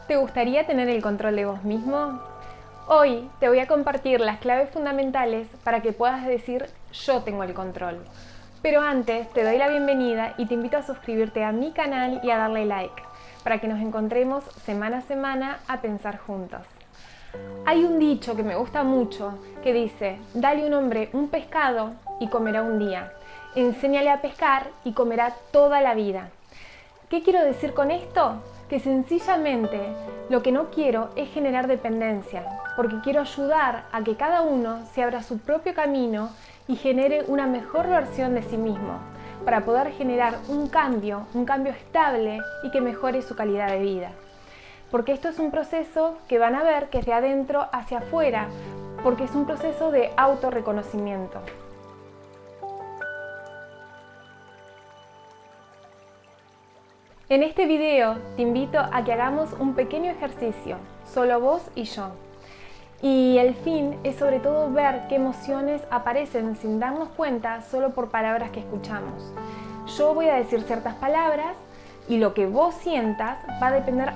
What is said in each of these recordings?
¿Te gustaría tener el control de vos mismo? Hoy te voy a compartir las claves fundamentales para que puedas decir yo tengo el control. Pero antes te doy la bienvenida y te invito a suscribirte a mi canal y a darle like, para que nos encontremos semana a semana a pensar juntos. Hay un dicho que me gusta mucho que dice: dale a un hombre un pescado y comerá un día. Enséñale a pescar y comerá toda la vida. ¿Qué quiero decir con esto? Que sencillamente lo que no quiero es generar dependencia, porque quiero ayudar a que cada uno se abra su propio camino y genere una mejor versión de sí mismo, para poder generar un cambio estable y que mejore su calidad de vida. Porque esto es un proceso que van a ver que es de adentro hacia afuera, porque es un proceso de autorreconocimiento. En este video te invito a que hagamos un pequeño ejercicio, solo vos y yo. Y el fin es sobre todo ver qué emociones aparecen sin darnos cuenta solo por palabras que escuchamos. Yo voy a decir ciertas palabras y lo que vos sientas va a depender,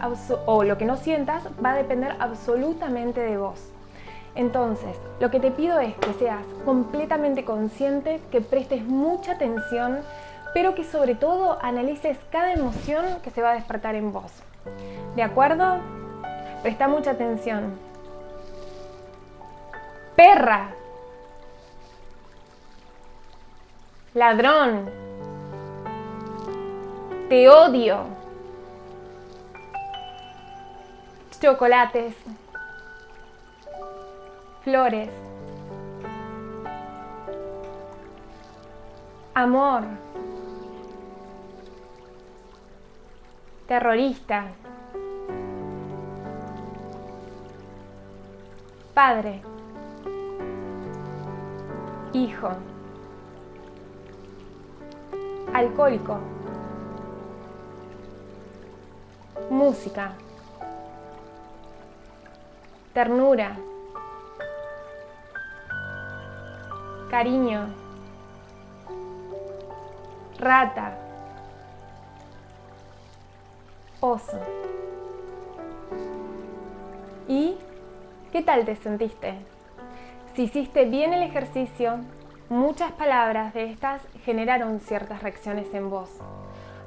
o lo que no sientas va a depender absolutamente de vos. Entonces, lo que te pido es que seas completamente consciente, que prestes mucha atención, pero que sobre todo analices cada emoción que se va a despertar en vos. ¿De acuerdo? Presta mucha atención. Perra. Ladrón. Te odio. Chocolates. Flores. Amor. Terrorista. Padre. Hijo. Alcohólico. Música. Ternura. Cariño. Rata. Oso. ¿Y qué tal te sentiste? Si hiciste bien el ejercicio, muchas palabras de estas generaron ciertas reacciones en vos.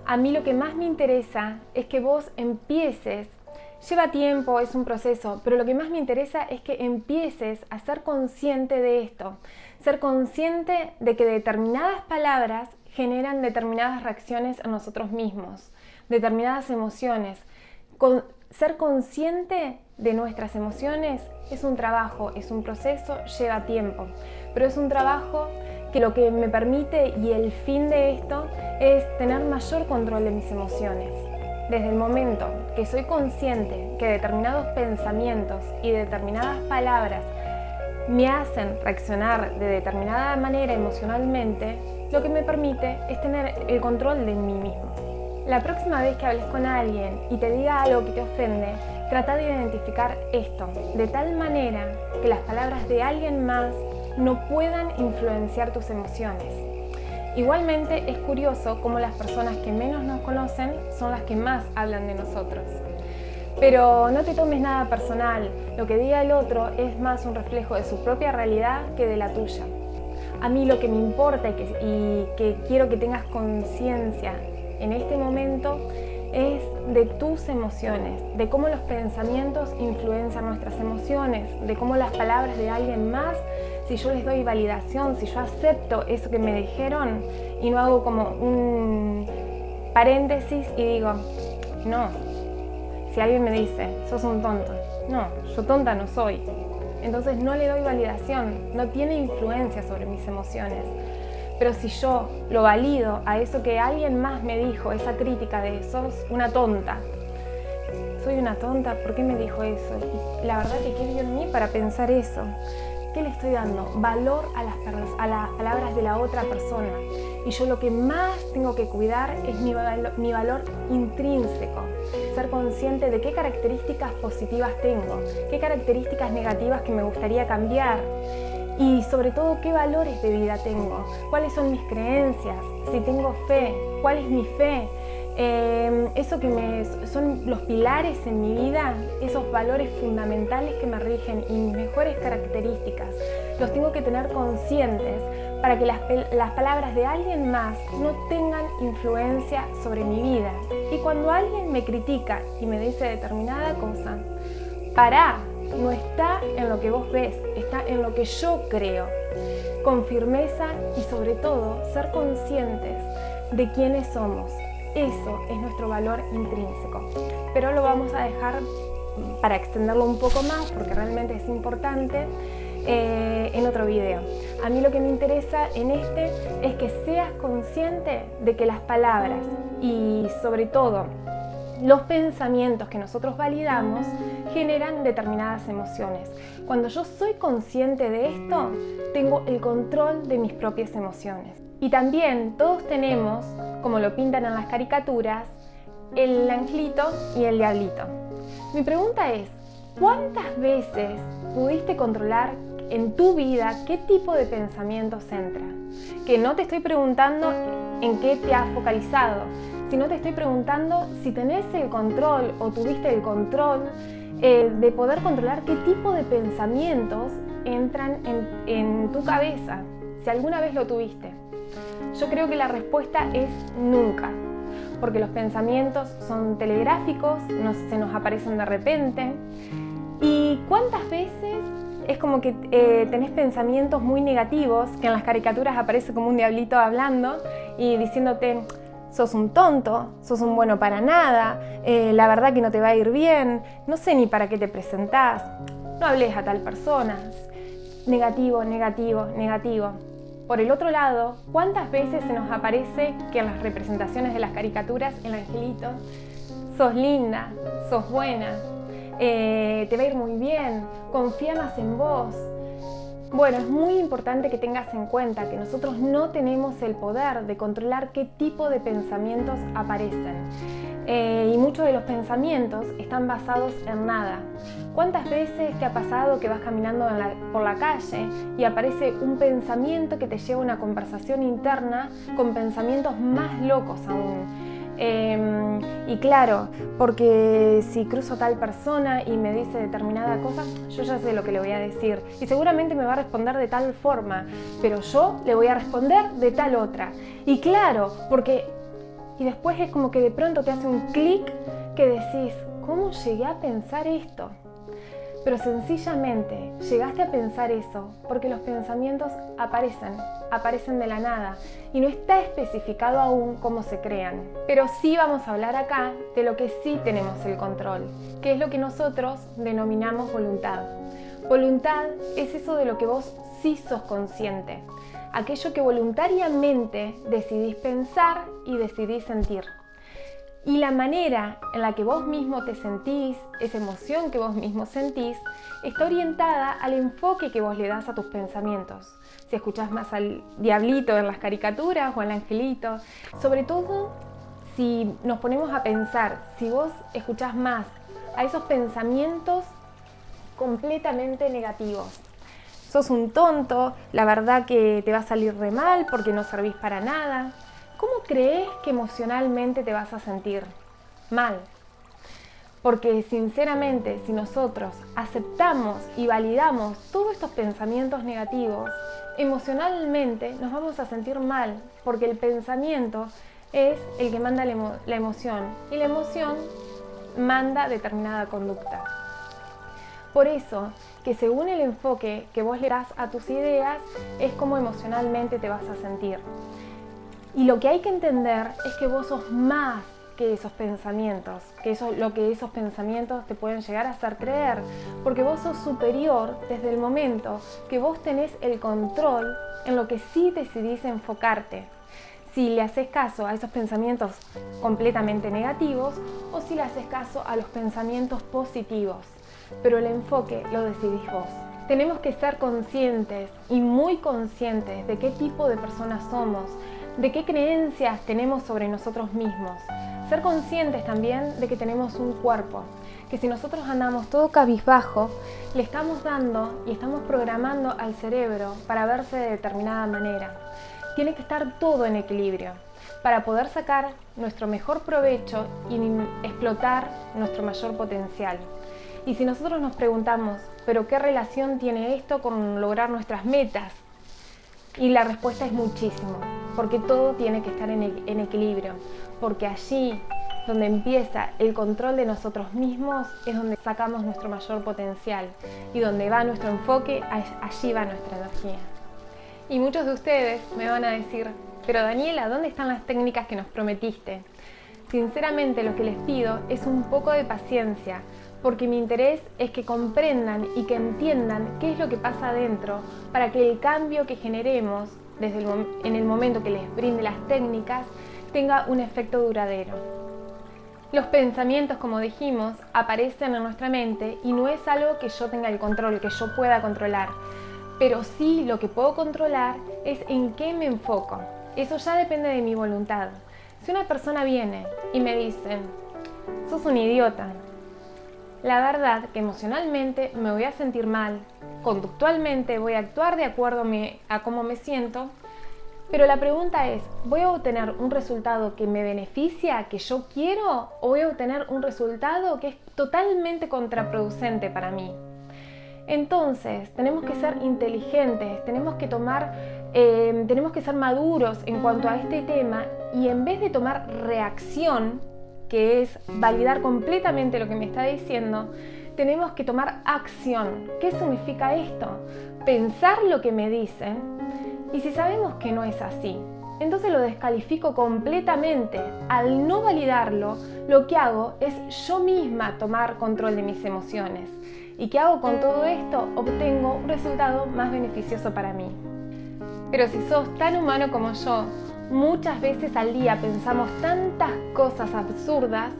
A mí lo que más me interesa es que vos empieces, lleva tiempo, es un proceso, pero lo que más me interesa es que empieces a ser consciente de esto, ser consciente de que determinadas palabras generan determinadas reacciones en nosotros mismos, determinadas emociones. Ser consciente de nuestras emociones es un trabajo, es un proceso, lleva tiempo, pero es un trabajo que lo que me permite, y el fin de esto, es tener mayor control de mis emociones. Desde el momento que soy consciente que determinados pensamientos y determinadas palabras me hacen reaccionar de determinada manera emocionalmente, lo que me permite es tener el control de mí mismo. La próxima vez que hables con alguien y te diga algo que te ofende, trata de identificar esto, de tal manera que las palabras de alguien más no puedan influenciar tus emociones. Igualmente es curioso cómo las personas que menos nos conocen son las que más hablan de nosotros. Pero no te tomes nada personal, lo que diga el otro es más un reflejo de su propia realidad que de la tuya. A mí lo que me importa y que quiero que tengas conciencia en este momento es de tus emociones, de cómo los pensamientos influencian nuestras emociones, de cómo las palabras de alguien más, si yo les doy validación, si yo acepto eso que me dijeron y no hago como un paréntesis y digo, no, si alguien me dice, sos un tonto, no, yo tonta no soy. Entonces no le doy validación, no tiene influencia sobre mis emociones. Pero si yo lo valido a eso que alguien más me dijo, esa crítica de sos una tonta, soy una tonta, ¿por qué me dijo eso? Y la verdad que qué dio en mí para pensar eso. ¿Qué le estoy dando? Valor a las palabras de la otra persona. Y yo lo que más tengo que cuidar es mi valor intrínseco. Ser consciente de qué características positivas tengo, qué características negativas que me gustaría cambiar. Y sobre todo, ¿qué valores de vida tengo? ¿Cuáles son mis creencias? Si tengo fe, ¿cuál es mi fe? Eso que son los pilares en mi vida, esos valores fundamentales que me rigen y mis mejores características, los tengo que tener conscientes para que las palabras de alguien más no tengan influencia sobre mi vida. Y cuando alguien me critica y me dice determinada cosa, pará, no está en lo que vos ves, está en lo que yo creo. Con firmeza y sobre todo ser conscientes de quiénes somos. Eso es nuestro valor intrínseco. Pero lo vamos a dejar para extenderlo un poco más porque realmente es importante en otro video. A mí lo que me interesa en este es que seas consciente de que las palabras y sobre todo los pensamientos que nosotros validamos generan determinadas emociones. Cuando yo soy consciente de esto, tengo el control de mis propias emociones. Y también todos tenemos, como lo pintan en las caricaturas, el angelito y el diablito. Mi pregunta es, ¿cuántas veces pudiste controlar en tu vida qué tipo de pensamientos entra? Que no te estoy preguntando en qué te has focalizado, sino te estoy preguntando si tenés el control o tuviste el control de poder controlar qué tipo de pensamientos entran en tu cabeza, si alguna vez lo tuviste. Yo creo que la respuesta es nunca, porque los pensamientos son telegráficos, se nos aparecen de repente. ¿Y cuántas veces es como que tenés pensamientos muy negativos, que en las caricaturas aparece como un diablito hablando y diciéndote: sos un tonto, sos un bueno para nada, la verdad que no te va a ir bien, no sé ni para qué te presentás, no hables a tal persona, negativo, negativo, negativo. Por el otro lado, ¿cuántas veces se nos aparece que en las representaciones de las caricaturas, el angelito, sos linda, sos buena, te va a ir muy bien, confía más en vos? Bueno, es muy importante que tengas en cuenta que nosotros no tenemos el poder de controlar qué tipo de pensamientos aparecen. Y muchos de los pensamientos están basados en nada. ¿Cuántas veces te ha pasado que vas caminando por la calle y aparece un pensamiento que te lleva a una conversación interna con pensamientos más locos aún? Y claro, porque si cruzo tal persona y me dice determinada cosa, yo ya sé lo que le voy a decir y seguramente me va a responder de tal forma, pero yo le voy a responder de tal otra. Y claro, y después es como que de pronto te hace un clic que decís: ¿cómo llegué a pensar esto? Pero sencillamente llegaste a pensar eso porque los pensamientos aparecen de la nada y no está especificado aún cómo se crean. Pero sí vamos a hablar acá de lo que sí tenemos el control, que es lo que nosotros denominamos voluntad. Voluntad es eso de lo que vos sí sos consciente, aquello que voluntariamente decidís pensar y decidís sentir. Y la manera en la que vos mismo te sentís, esa emoción que vos mismo sentís, está orientada al enfoque que vos le das a tus pensamientos. Si escuchás más al diablito en las caricaturas o al angelito, sobre todo si nos ponemos a pensar, si vos escuchás más a esos pensamientos completamente negativos. Sos un tonto, la verdad que te va a salir re mal porque no servís para nada. ¿Cómo crees que emocionalmente te vas a sentir? Mal. Porque sinceramente, si nosotros aceptamos y validamos todos estos pensamientos negativos, emocionalmente nos vamos a sentir mal, porque el pensamiento es el que manda la emoción y la emoción manda determinada conducta. Por eso, que según el enfoque que vos le das a tus ideas, es como emocionalmente te vas a sentir. Y lo que hay que entender es que vos sos más que esos pensamientos, lo que esos pensamientos te pueden llegar a hacer creer, porque vos sos superior desde el momento que vos tenés el control en lo que sí decidís enfocarte. Si le haces caso a esos pensamientos completamente negativos o si le haces caso a los pensamientos positivos, pero el enfoque lo decidís vos. Tenemos que ser conscientes y muy conscientes de qué tipo de personas somos, de qué creencias tenemos sobre nosotros mismos. Ser conscientes también de que tenemos un cuerpo, que si nosotros andamos todo cabizbajo, le estamos dando y estamos programando al cerebro para verse de determinada manera. Tiene que estar todo en equilibrio. para poder sacar nuestro mejor provecho y explotar nuestro mayor potencial. Y si nosotros nos preguntamos, ¿pero qué relación tiene esto con lograr nuestras metas? Y la respuesta es muchísimo, porque todo tiene que estar en equilibrio, porque allí donde empieza el control de nosotros mismos es donde sacamos nuestro mayor potencial, y donde va nuestro enfoque, allí va nuestra energía. Y muchos de ustedes me van a decir, pero Daniela, ¿dónde están las técnicas que nos prometiste? Sinceramente, lo que les pido es un poco de paciencia, porque mi interés es que comprendan y que entiendan qué es lo que pasa adentro para que el cambio que generemos en el momento que les brinde las técnicas tenga un efecto duradero. Los pensamientos, como dijimos, aparecen en nuestra mente y no es algo que yo tenga el control, que yo pueda controlar, pero sí lo que puedo controlar es en qué me enfoco. Eso ya depende de mi voluntad. Si una persona viene y me dice, sos un idiota, la verdad que emocionalmente me voy a sentir mal, conductualmente voy a actuar de acuerdo a cómo me siento, pero la pregunta es, ¿voy a obtener un resultado que me beneficia, que yo quiero, o voy a obtener un resultado que es totalmente contraproducente para mí? Entonces, tenemos que ser inteligentes, tenemos que ser maduros en cuanto a este tema, y en vez de tomar reacción, que es validar completamente lo que me está diciendo, tenemos que tomar acción. ¿Qué significa esto? Pensar lo que me dicen, y si sabemos que no es así, entonces lo descalifico completamente. Al no validarlo, lo que hago es yo misma tomar control de mis emociones. ¿Y qué hago con todo esto? Obtengo un resultado más beneficioso para mí. Pero si sos tan humano como yo, muchas veces al día pensamos tantas cosas absurdas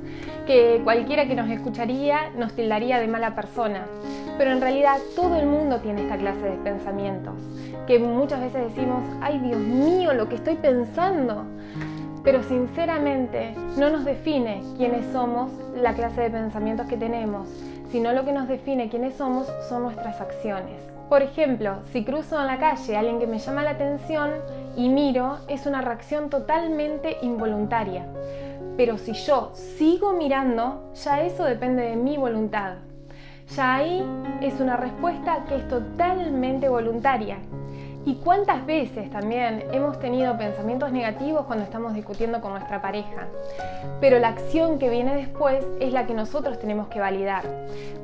que cualquiera que nos escucharía nos tildaría de mala persona. Pero en realidad todo el mundo tiene esta clase de pensamientos, que muchas veces decimos, ¡ay Dios mío, lo que estoy pensando! Pero sinceramente no nos define quiénes somos la clase de pensamientos que tenemos, sino lo que nos define quiénes somos son nuestras acciones. Por ejemplo, si cruzo en la calle a alguien que me llama la atención y miro, es una reacción totalmente involuntaria. Pero si yo sigo mirando, ya eso depende de mi voluntad. Ya ahí es una respuesta que es totalmente voluntaria. ¿Y cuántas veces también hemos tenido pensamientos negativos cuando estamos discutiendo con nuestra pareja? Pero la acción que viene después es la que nosotros tenemos que validar.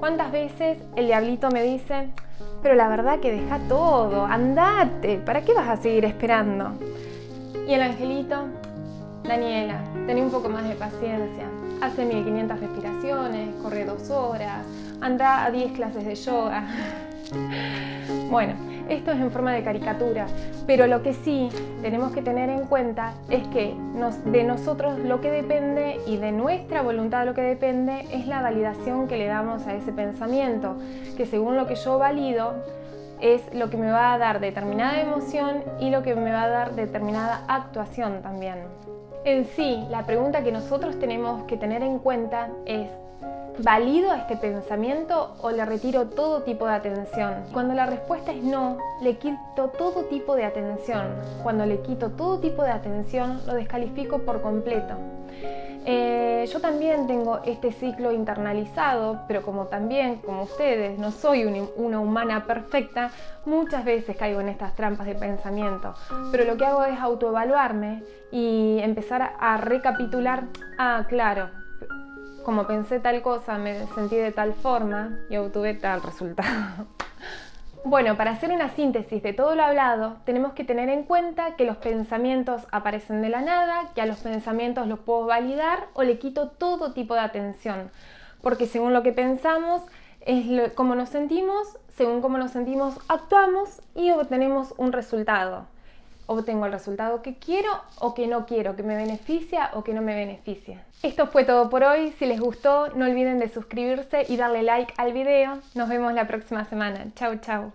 ¿Cuántas veces el diablito me dice, pero la verdad que deja todo, andate, ¿para qué vas a seguir esperando? Y el angelito, Daniela, tené un poco más de paciencia, hace 1500 respiraciones, corre 2 horas, anda a 10 clases de yoga. Bueno, esto es en forma de caricatura, pero lo que sí tenemos que tener en cuenta es que de nosotros lo que depende y de nuestra voluntad lo que depende es la validación que le damos a ese pensamiento, que según lo que yo valido es lo que me va a dar determinada emoción y lo que me va a dar determinada actuación también. En sí, la pregunta que nosotros tenemos que tener en cuenta es, ¿valido a este pensamiento o le retiro todo tipo de atención? Cuando la respuesta es no, le quito todo tipo de atención. Cuando le quito todo tipo de atención, lo descalifico por completo. Yo también tengo este ciclo internalizado, pero como ustedes, no soy una humana perfecta, muchas veces caigo en estas trampas de pensamiento. Pero lo que hago es autoevaluarme y empezar a recapitular, claro, como pensé tal cosa, me sentí de tal forma y obtuve tal resultado. Bueno, para hacer una síntesis de todo lo hablado, tenemos que tener en cuenta que los pensamientos aparecen de la nada, que a los pensamientos los puedo validar o le quito todo tipo de atención, porque según lo que pensamos, es como nos sentimos, según cómo nos sentimos, actuamos y obtenemos un resultado. Obtengo el resultado que quiero o que no quiero, que me beneficia o que no me beneficia. Esto fue todo por hoy. Si les gustó, no olviden de suscribirse y darle like al video. Nos vemos la próxima semana. Chau, chau.